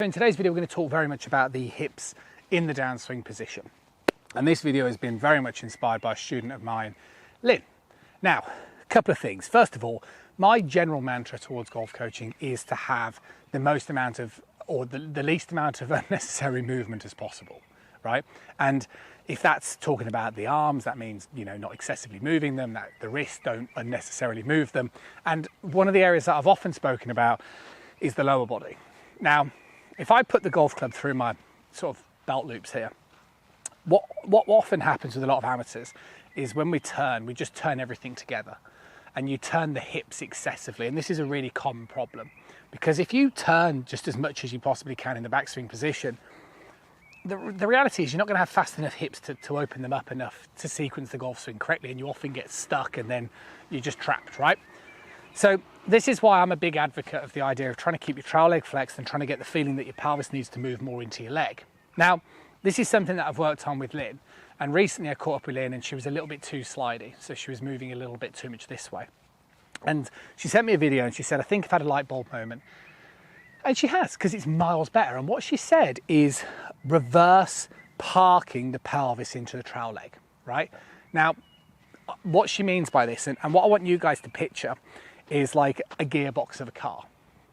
In today's video, we're going to talk very much about the hips in the downswing position. And this video has been very much inspired by a student of mine, Lynn. Now, a couple of things. First of all, my general mantra towards golf coaching is to have the most amount of, or the least amount of unnecessary movement as possible, right? And if that's talking about the arms, that means, not excessively moving them, that the wrists don't unnecessarily move them. And one of the areas that I've often spoken about is the lower body. Now, if I put the golf club through my sort of belt loops here, what often happens with a lot of amateurs is when we turn, we just turn everything together and you turn the hips excessively. And this is a really common problem because if you turn just as much as you possibly can in the backswing position, the reality is you're not going to have fast enough hips to open them up enough to sequence the golf swing correctly, and you often get stuck and then you're just trapped, right? So this is why I'm a big advocate of the idea of trying to keep your trail leg flexed and trying to get the feeling that your pelvis needs to move more into your leg. Now, this is something that I've worked on with Lynn, and recently I caught up with Lynn and she was a little bit too slidey, so she was moving a little bit too much this way. And she sent me a video and she said, I think I've had a light bulb moment. And she has, because it's miles better. And what she said is reverse parking the pelvis into the trail leg, right? Now, what she means by this, and what I want you guys to picture, is like a gearbox of a car,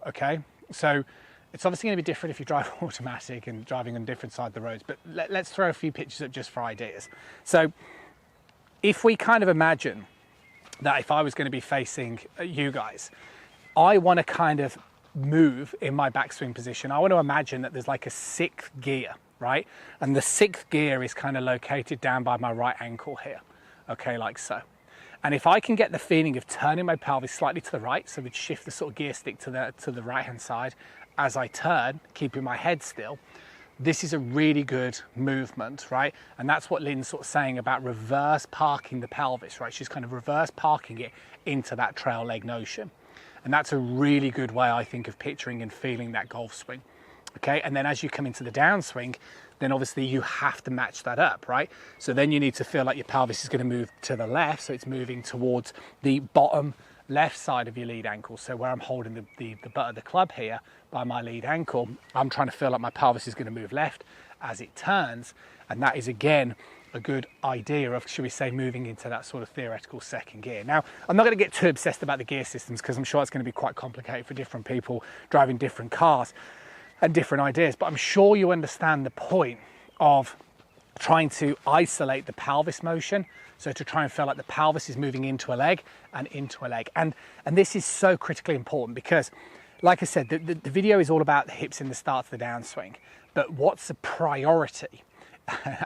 okay? So it's obviously going to be different if you drive automatic and driving on different side of the roads, but let's throw a few pictures up just for ideas. So if we kind of imagine that if I was going to be facing you guys, I want to kind of move in my backswing position. I want to imagine that there's like a sixth gear, right? And the sixth gear is kind of located down by my right ankle here, okay, like so. And if I can get the feeling of turning my pelvis slightly to the right, so we'd shift the sort of gear stick to the right-hand side as I turn, keeping my head still, this is a really good movement, right? And that's what Lynn's sort of saying about reverse parking the pelvis, right? She's kind of reverse parking it into that trail leg notion. And that's a really good way, I think, of picturing and feeling that golf swing, okay? And then as you come into the downswing, then obviously you have to match that up, right? So then you need to feel like your pelvis is going to move to the left, so it's moving towards the bottom left side of your lead ankle. So where I'm holding the butt of the club here by my lead ankle, I'm trying to feel like my pelvis is going to move left as it turns, and that is again a good idea of, should we say, moving into that sort of theoretical second gear. Now, I'm not going to get too obsessed about the gear systems because I'm sure it's going to be quite complicated for different people driving different cars and different ideas, but I'm sure you understand the point of trying to isolate the pelvis motion, so to try and feel like the pelvis is moving into a leg and into a leg. And this is so critically important because, like I said, the video is all about the hips in the start of the downswing, but what's the priority,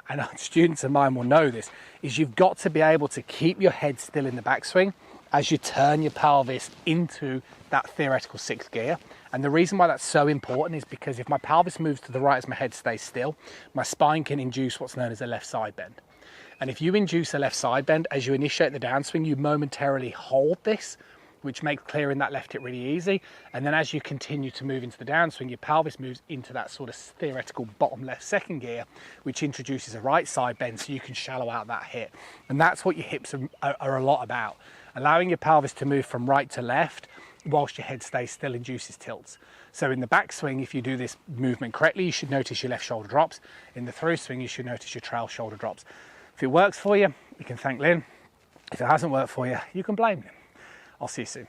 and students of mine will know this, is you've got to be able to keep your head still in the backswing as you turn your pelvis into that theoretical sixth gear. And the reason why that's so important is because if my pelvis moves to the right as my head stays still, my spine can induce what's known as a left side bend. And if you induce a left side bend as you initiate the downswing, you momentarily hold this, which makes clearing that left hip really easy. And then as you continue to move into the downswing, your pelvis moves into that sort of theoretical bottom left second gear, which introduces a right side bend so you can shallow out that hip. And that's what your hips are a lot about. Allowing your pelvis to move from right to left whilst your head stays still induces tilts. So in the backswing, if you do this movement correctly, you should notice your left shoulder drops. In the through swing, you should notice your trail shoulder drops. If it works for you, you can thank Lynn. If it hasn't worked for you, you can blame Lynn. I'll see you soon.